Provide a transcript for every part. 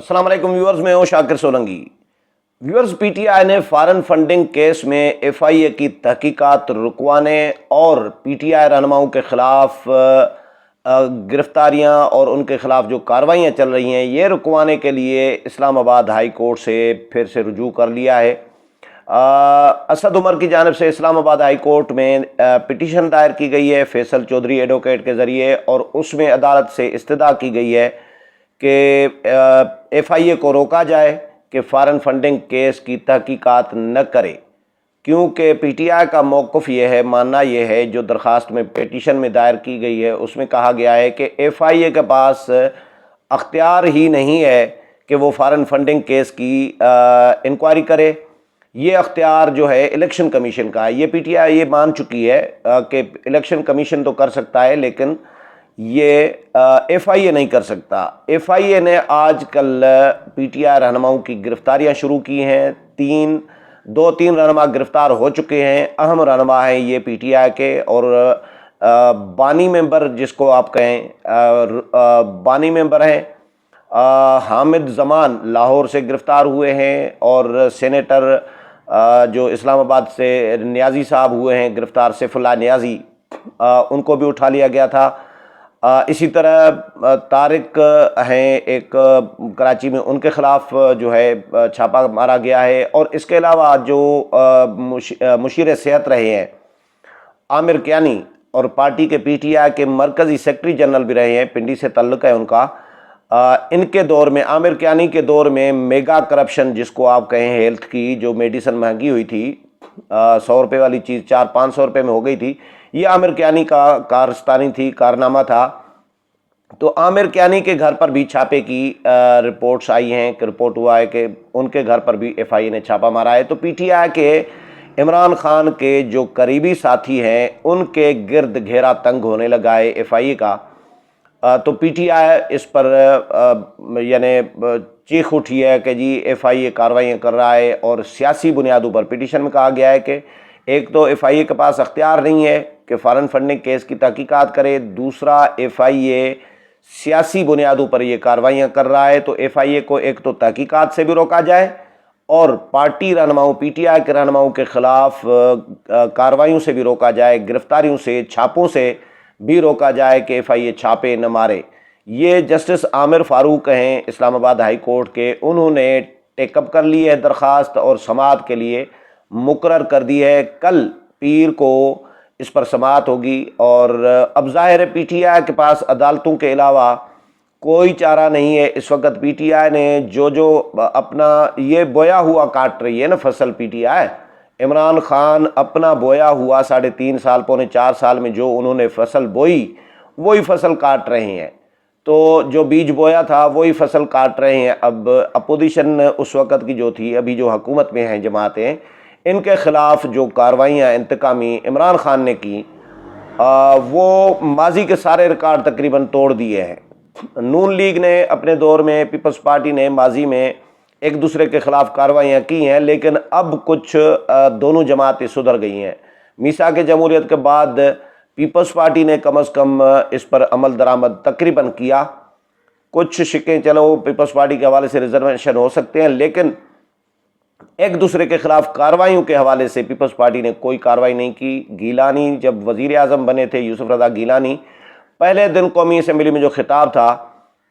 अस्सलाम वालेकुम व्यूअर्स, मैं हूं शाकिर सोलंकी। व्यूअर्स, पीटीआई ने फॉरेन फंडिंग केस में एफआईए की तहकीकात रुकवाने और पीटीआई रहनुमाओं के खिलाफ गिरफ्तारियां और उनके खिलाफ जो कार्रवाइयां चल रही हैं ये रुकवाने के लिए इस्लामाबाद हाई कोर्ट से फिर से रुजू कर लिया है। असद उमर की जानिब से इस्लामाबाद हाई कोर्ट में पिटीशन दायर की गई है फैसल चौधरी एडवोकेट के ज़रिए, और उसमें अदालत से इस्तदा की गई है कि एफआईए को रोका जाए कि फ़ॉरेन फंडिंग केस की तहकीकात न करे, क्योंकि पीटीआई का मौक़िफ़ ये है, मानना ये है, जो दरख्वास्त में पिटीशन में दायर की गई है उसमें कहा गया है कि एफआईए के पास अख्तियार ही नहीं है कि वो फ़ॉरेन फंडिंग केस की इंक्वायरी करे। ये अख्तियार जो है इलेक्शन कमीशन का है। ये पीटीआई ये मान चुकी है कि इलेक्शन कमीशन तो कर सकता है, लेकिन ये एफआईए नहीं कर सकता। एफआईए ने आजकल पीटीआई रहनुमाओं की गिरफ्तारियां शुरू की हैं। दो तीन रहनुमा गिरफ्तार हो चुके हैं। अहम रहनुमा हैं ये पीटीआई के, और बानी मेंबर जिसको आप कहें, बानी मेंबर हैं हामिद जमान लाहौर से गिरफ़्तार हुए हैं, और सेनेटर जो इस्लामाबाद से नियाज़ी साहब हुए हैं गिरफ़्तार, सैफुल्लाह नियाज़ी, उनको भी उठा लिया गया था। इसी तरह तारिक हैं एक कराची में, उनके ख़िलाफ़ जो है छापा मारा गया है। और इसके अलावा जो मुशीर सेहत रहे हैं आमिर कियानी, और पार्टी के पीटीआई के मरकज़ी सेक्रेटरी जनरल भी रहे हैं, पिंडी से ताल्लुक़ है उनका। इनके दौर में, आमिर कियानी के दौर में मेगा करप्शन जिसको आप कहें, हेल्थ की जो मेडिसिन महंगी हुई थी, 100 रुपये वाली चीज़ 400-500 रुपये में हो गई थी, ये आमिर कियानी का कारस्तानी थी, कारनामा था। तो आमिर कियानी के घर पर भी छापे की रिपोर्ट्स आई हैं कि रिपोर्ट हुआ है कि उनके घर पर भी एफआईए ने छापा मारा है। तो पीटीआई के इमरान खान के जो करीबी साथी हैं उनके गिर्द घेरा तंग होने लगा है एफआईए का। तो पीटीआई इस पर यानी चीख उठी है कि जी एफआईए कार्रवाइयाँ कर रहा है, और सियासी बुनियादों पर। पिटीशन में कहा गया है कि एक तो एफआईए के पास अख्तियार नहीं है कि फ़ॉरेन फंडिंग केस की तहकीकात करे, दूसरा एफआईए सियासी बुनियादों पर ये कार्रवाइयाँ कर रहा है। तो एफआईए को एक तो तहकीकात से भी रोका जाए, और पार्टी रहनुमाओं, पीटीआई के रहनुमाओं के ख़िलाफ़ कार्रवाइयों से भी रोका जाए, गिरफ्तारियों से, छापों से भी रोका जाए कि एफआईए छापे न मारे। ये जस्टिस आमिर फ़ारूक हैं इस्लामाबाद हाई कोर्ट के, उन्होंने टेकअप कर ली है दरख्वास्त और समाअत के लिए मुकर्रर कर दी है। कल पीर को इस पर समाअत होगी, और अब ज़ाहिर है पीटीआई के पास अदालतों के अलावा कोई चारा नहीं है। इस वक्त पीटीआई ने जो अपना ये बोया हुआ काट रही है ना फसल, पीटीआई इमरान खान अपना बोया हुआ 3.5 साल, पौने 4 साल में जो उन्होंने फसल बोई वही फसल काट रहे हैं। तो जो बीज बोया था वही फसल काट रहे हैं। अब अपोजिशन उस वक़्त की जो थी, अभी जो हुकूमत में हैं जमातें, इनके ख़िलाफ़ जो कार्रवाइयाँ इंतकामी इमरान खान ने की, वो माजी के सारे रिकॉर्ड तकरीबन तोड़ दिए हैं। नून लीग ने अपने दौर में, पीपल्स पार्टी ने माजी में एक दूसरे के ख़िलाफ़ कार्रवाइयाँ की हैं, लेकिन अब कुछ दोनों जमातें सुधर गई हैं। मीसा के जमहूरियत के बाद पीपल्स पार्टी ने कम अज़ कम इस पर अमल दरामद तकरीबन किया। कुछ शिकें चलो पीपल्स पार्टी के हवाले से रिजर्वेशन हो सकते हैं, लेकिन एक दूसरे के ख़िलाफ़ कार्रवाइयों के हवाले से पीपल्स पार्टी ने कोई कार्रवाई नहीं की। गीलानी जब वज़ीर आज़म बने थे, यूसुफ रज़ा गीलानी, पहले दिन कौमी असम्बली में जो खिताब था,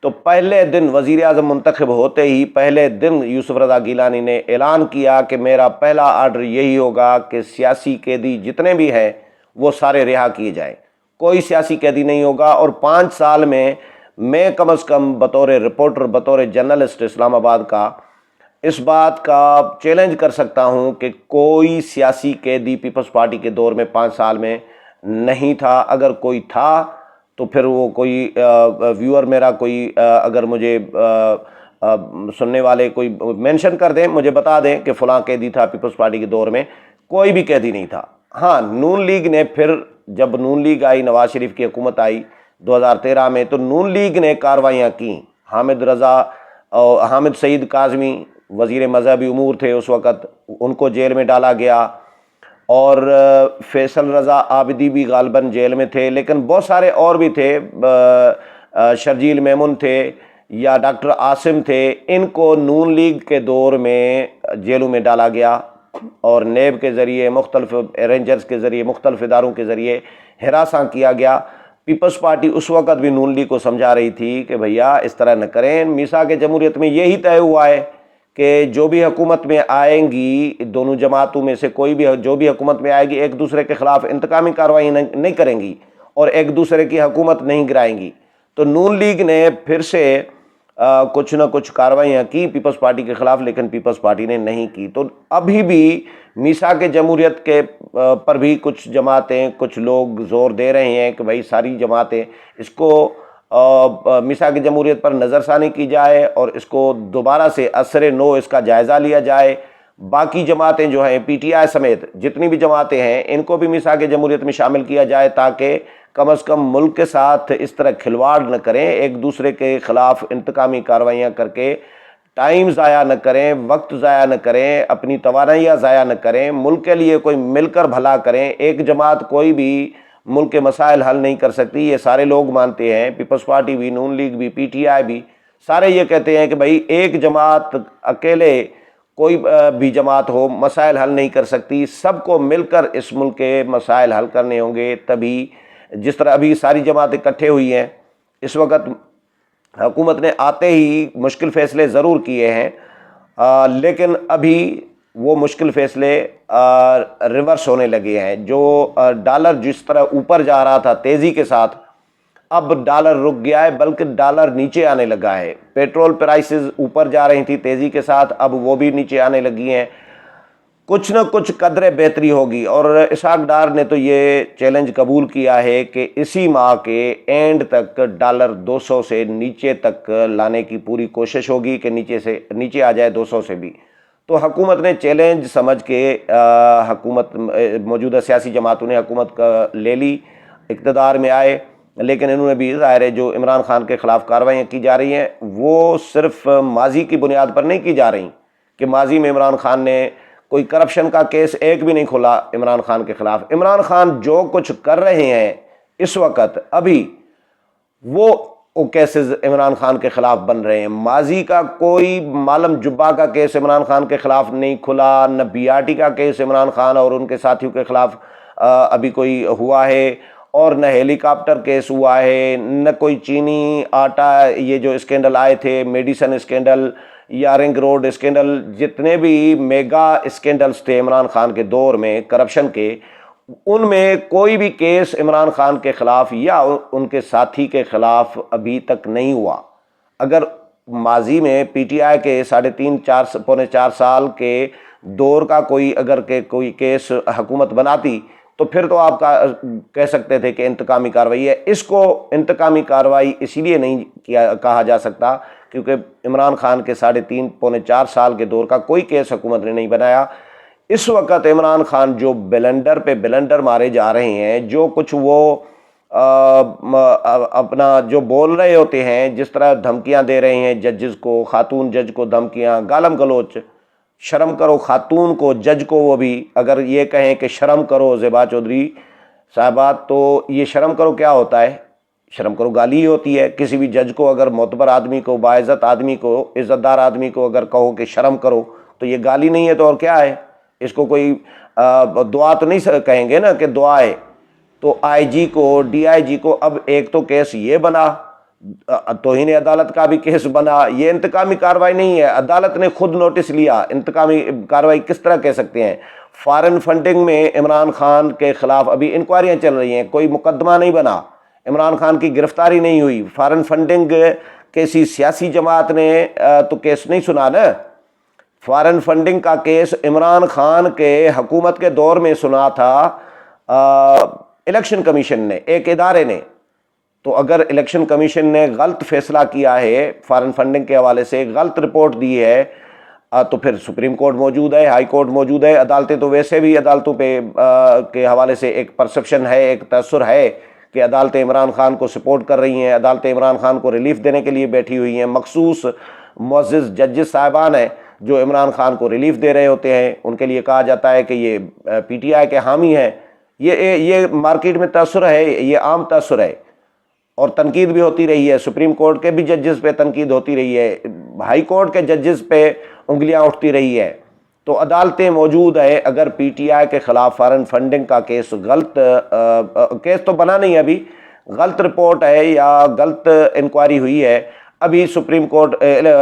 तो पहले दिन वज़ीर आज़म मुंतखब होते ही पहले दिन यूसुफ रज़ा गीलानी ने ऐलान किया कि मेरा पहला आर्डर यही होगा कि सियासी कैदी जितने भी हैं वो सारे रिहा किए जाएं, कोई सियासी कैदी नहीं होगा। और 5 साल में मैं कम अज़ कम बतौर रिपोर्टर, बतौर जर्नलिस्ट इस्लामाबाद का, इस बात का चैलेंज कर सकता हूँ कि कोई सियासी कैदी पीपल्स पार्टी के दौर में 5 साल में नहीं था। अगर कोई था तो फिर वो कोई व्यूअर मेरा कोई अगर मुझे सुनने वाले कोई मेंशन कर दें, मुझे बता दें कि फ़लाँ कैदी था पीपल्स पार्टी के दौर में, कोई भी कैदी नहीं था। हाँ, नून लीग ने फिर, जब नून लीग आई, नवाज शरीफ की हुकूमत आई 2013 में, तो नून लीग ने कार्रवाइयाँ की। हामिद रज़ा और हामिद सईद काज़मी वज़ीर मज़हबी उमूर थे उस वक़्त, उनको जेल में डाला गया। और फैसल रज़ा आबिदी भी गालबन जेल में थे, लेकिन बहुत सारे और भी थे, शर्जील मेमून थे, या डॉक्टर आसिम थे, इनको नून लीग के दौर में जेलों में डाला गया और नेब के ज़रिए, मुख्तलिफ रेंजर्स के ज़रिए, मुख्तलिफ इदारों के ज़रिए हिरासा किया गया। पीपल्स पार्टी उस वक़्त भी नून लीग को समझा रही थी कि भैया इस तरह न करें, मीसाक जमहूरियत में यही तय हुआ है कि जो भी हुकूमत में आएंगी, दोनों जमातों में से कोई भी जो भी हुकूमत में आएगी, एक दूसरे के ख़िलाफ़ इंतकामी कार्रवाई नहीं करेंगी और एक दूसरे की हुकूमत नहीं गिराएंगी। तो नून लीग ने फिर से कुछ न कुछ कार्रवाइयाँ की पीपल्स पार्टी के ख़िलाफ़, लेकिन पीपल्स पार्टी ने नहीं की। तो अभी भी मीसाक जमहूरियत के पर भी कुछ जमातें, कुछ लोग ज़ोर दे रहे हैं कि भाई सारी जमातें इसको मीसाक जमहूरियत पर नज़रसानी की जाए और इसको दोबारा से असर नो इसका जायज़ा लिया जाए। बाकी जमातें जो हैं, PTI समेत जितनी भी जमातें हैं, इनको भी मीसाक जमहूरियत में शामिल किया जाए ताकि कम अज़ कम मुल्क के साथ इस तरह खिलवाड़ न करें, एक दूसरे के ख़िलाफ़ इंतकामी कार्रवाइयाँ करके टाइम ज़ाया न करें, वक्त ज़ाया न करें, अपनी तवानाइयाँ ज़ाया न करें, मुल्क के लिए कोई मिलकर भला करें। एक जमात कोई भी मुल्क के मसाइल हल नहीं कर सकती, ये सारे लोग मानते हैं। पीपल्स पार्टी भी, नून लीग भी, PTI भी, सारे ये कहते हैं कि भाई एक जमात अकेले, कोई भी जमात हो, मसाइल हल नहीं कर सकती, सबको मिलकर इस मुल्क के मसाइल हल करने होंगे। तभी जिस तरह अभी सारी जमात इकट्ठे हुई हैं, इस वक्त हुकूमत ने आते ही मुश्किल फ़ैसले ज़रूर किए हैं, लेकिन अभी वो मुश्किल फ़ैसले रिवर्स होने लगे हैं। जो डॉलर जिस तरह ऊपर जा रहा था तेज़ी के साथ, अब डॉलर रुक गया है, बल्कि डॉलर नीचे आने लगा है। पेट्रोल प्राइसेस ऊपर जा रही थी तेज़ी के साथ, अब वो भी नीचे आने लगी हैं। कुछ न कुछ कदरे बेहतरी होगी और इसहाक डार ने तो ये चैलेंज कबूल किया है कि इसी माह के एंड तक डॉलर 200 से नीचे तक लाने की पूरी कोशिश होगी कि नीचे आ जाए 200 से भी। तो हुकूमत ने चैलेंज समझ के हुकूमत मौजूदा सियासी जमातों ने हुकूमत का ले ली, इक़्तिदार में आए, लेकिन इन्होंने भी ज़ाहिर है जो इमरान खान के ख़िलाफ़ कार्रवाइयाँ की जा रही हैं वो सिर्फ माजी की बुनियाद पर नहीं की जा रही कि माजी में इमरान खान ने कोई करप्शन का केस एक भी नहीं खोला इमरान खान के ख़िलाफ़। इमरान खान जो कुछ कर रहे हैं इस वक्त, अभी वो केसेस इमरान खान के ख़िलाफ़ बन रहे हैं। माजी का कोई मालम जुब्बा का केस इमरान खान के ख़िलाफ़ नहीं खुला, न BRT का केस इमरान खान और उनके साथियों के ख़िलाफ़ अभी कोई हुआ है, और न हेलीकॉप्टर केस हुआ है, न कोई चीनी आटा, ये जो स्कैंडल आए थे, मेडिसन स्कैंडल या रिंग रोड स्कैंडल, जितने भी मेगा स्कैंडल्स थे इमरान खान के दौर में करप्शन के, उनमें कोई भी केस इमरान खान के ख़िलाफ़ या उनके साथी के ख़िलाफ़ अभी तक नहीं हुआ। अगर माजी में PTI के 3.5 पौने 4 साल के दौर का कोई केस हुकूमत बनाती तो फिर तो आप कह सकते थे कि इंतकामी कार्रवाई है। इसको इंतकामी कार्रवाई इसीलिए नहीं कहा जा सकता क्योंकि इमरान खान के 3.5 पौने 4 साल के दौर का कोई केस हुकूमत ने नहीं बनाया। इस वक्त इमरान खान जो ब्लेंडर पे ब्लेंडर मारे जा रहे हैं, जो कुछ वो अपना जो बोल रहे होते हैं, जिस तरह धमकियां दे रहे हैं जजेस को, खातून जज को धमकियां, गालम गलोच, शर्म करो खातून को, जज को, वो भी अगर ये कहें कि शर्म करो ज़ेबा चौधरी साहबा, तो ये शर्म करो क्या होता है? शर्म करो गाली होती है। किसी भी जज को अगर मोतबर आदमी को, बाइज़्ज़त आदमी को, इज़्ज़तदार आदमी को अगर कहो कि शर्म करो तो ये गाली नहीं है तो और क्या है? इसको कोई दुआ तो नहीं कहेंगे ना कि दुआ है। तो IG को, DIG को अब एक तो केस ये बना, तौहीन अदालत का भी केस बना। ये इंतकामी कार्रवाई नहीं है, अदालत ने खुद नोटिस लिया। इंतकामी कार्रवाई किस तरह कह सकते हैं? फॉरेन फंडिंग में इमरान खान के ख़िलाफ़ अभी इंक्वायरियाँ चल रही हैं, कोई मुकदमा नहीं बना, इमरान खान की गिरफ्तारी नहीं हुई। फॉरेन फंडिंग किसी सियासी जमात ने तो केस नहीं सुना ना। फॉरेन फंडिंग का केस इमरान खान के हुकूमत के दौर में सुना था इलेक्शन कमीशन ने, एक इदारे ने। तो अगर इलेक्शन कमीशन ने गलत फैसला किया है, फॉरेन फंडिंग के हवाले से गलत रिपोर्ट दी है, तो फिर सुप्रीम कोर्ट मौजूद है, हाई कोर्ट मौजूद है। अदालतें तो वैसे भी अदालतों पे के हवाले से एक परसेप्शन है, एक तसर है कि अदालतें इमरान खान को सपोर्ट कर रही हैं, अदालतें इमरान खान को रिलीफ देने के लिए बैठी हुई हैं। मखसूस मुअज़्ज़िज़ जजेस साहिबान हैं जो इमरान खान को रिलीफ दे रहे होते हैं, उनके लिए कहा जाता है कि ये PTI के हामी हैं। ये मार्केट में तसर है, ये आम तसर है। और तनकीद भी होती रही है, सुप्रीम कोर्ट के भी जजेस पे तनकीद होती रही है, हाई कोर्ट के जजेस पे उंगलियां उठती रही है। तो अदालतें मौजूद है। अगर पीटीआई के ख़िलाफ़ फॉरेन फंडिंग का केस गलत केस तो बना नहीं, अभी गलत रिपोर्ट है या गलत इंक्वायरी हुई है, अभी सुप्रीम कोर्ट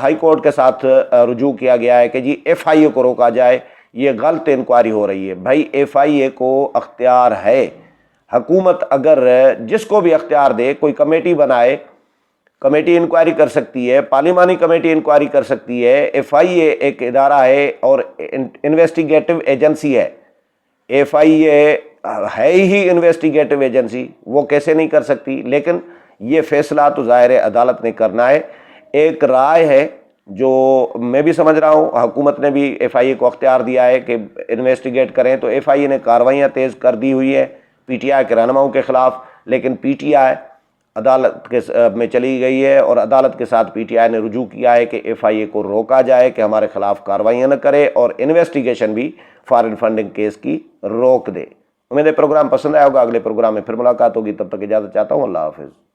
हाई कोर्ट के साथ रुजू किया गया है कि जी FIA को रोका जाए, ये गलत इंक्वायरी हो रही है। भाई FIA को अख्तियार है, हुकूमत अगर जिसको भी अख्तियार दे, कोई कमेटी बनाए, कमेटी इंक्वायरी कर सकती है, पार्लिमानी कमेटी इंक्वायरी कर सकती है। FIA एक इदारा है और इन्वेस्टिगेटिव एजेंसी है। FIA है ही इन्वेस्टिगेटिव एजेंसी, वो कैसे नहीं कर सकती? लेकिन ये फैसला तो ज़ाहिर है अदालत ने करना है। एक राय है जो मैं भी समझ रहा हूँ, हुकूमत ने भी FIA को अख्तियार दिया है कि इन्वेस्टिगेट करें, तो FIA ने कार्रवाइयाँ तेज़ कर दी हुई है PTI के रहनुमाओं के ख़िलाफ़। लेकिन PTI अदालत के में चली गई है और अदालत के साथ PTI ने रुजू किया है कि FIA को रोका जाए कि हमारे ख़िलाफ़ कार्रवाइयाँ न करे और इन्वेस्टिगेशन भी फॉरेन फंडिंग केस की रोक दे। उम्मीद है प्रोग्राम पसंद आया होगा। अगले प्रोग्राम में फिर मुलाकात होगी, तब तक इजाज़त चाहता हूँ। अल्लाह हाफ़िज़।